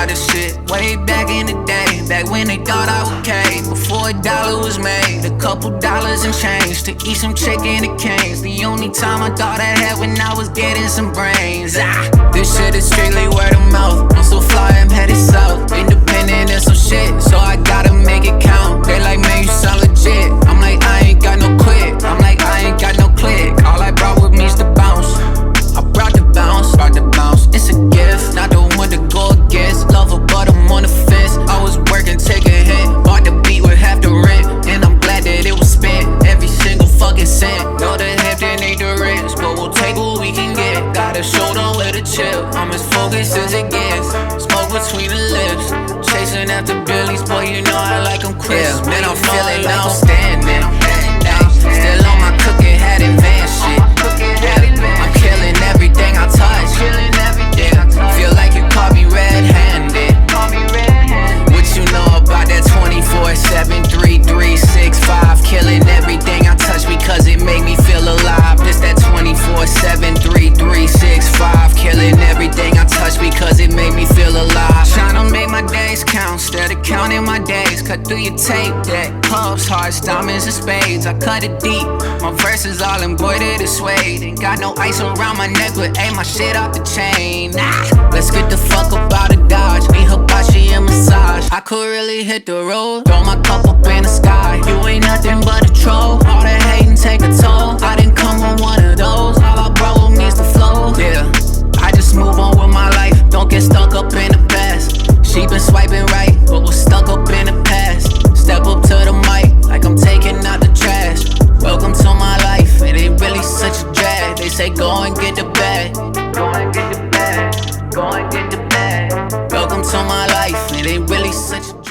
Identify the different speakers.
Speaker 1: about this shit way back in the day, back when they thought I was okay. Before a dollar was made, a couple dollars and change to eat some chicken and canes. The only time I thought I had when I was getting some brains. This shit is strictly word of mouth. I'm so fly, I'm headed south, independent and some shit, so I gotta make it count. They like, man, you sound legit. I'm like, I ain't got no quit. I'm like, I ain't got no click. All I brought with me is the bounce. I brought the bounce, it's a gift, not the one to go against. Love her, but I'm on the fence. I was working, take a hit, bought the beat with half the rent, and I'm glad that it was spent, every single fucking cent. Know the Hampton ain't the rich, but we'll take what we can get. Got a shoulder with a chip, I'm as focused as it gets. Smoke between the lips, chasing after Billies, boy, you know I like them crisp. Yeah, man, I'm feeling outstanding. Still on my cooking hat advanced shit. I'm killing everything I touch. Feel like you caught me red-handed. What you know about that 24/7, 3, 3, 6, 5? Killing everything I touch because it make me feel alive. This that 24/7, 3, 3, 6, 5. Killing everything I touch because it make me feel alive. Tryna make my days count instead of counting my days. Cut through your tape deck, cups, hearts, diamonds, and spades. I cut it deep, my verses all embroidered and suede. Ain't got no ice around my neck, but ain't my shit off the chain. Let's get the fuck up out of Dodge. Me, hibachi, and massage. I could really hit the road, throw my cup up in the sky. You ain't nothing but a troll, all that hating take a toll. I didn't come on one of those, all I brought with me is the flow. Yeah, I just move on with my life, don't get stuck up in the past. She been swiping right, but was stuck up in the past. Step up to the mic, like I'm taking out the trash. Welcome to my life, it ain't really such a drag. They say go and get the bag, go and get the bag, go and get the bag. Welcome to my life, it ain't really such a drag.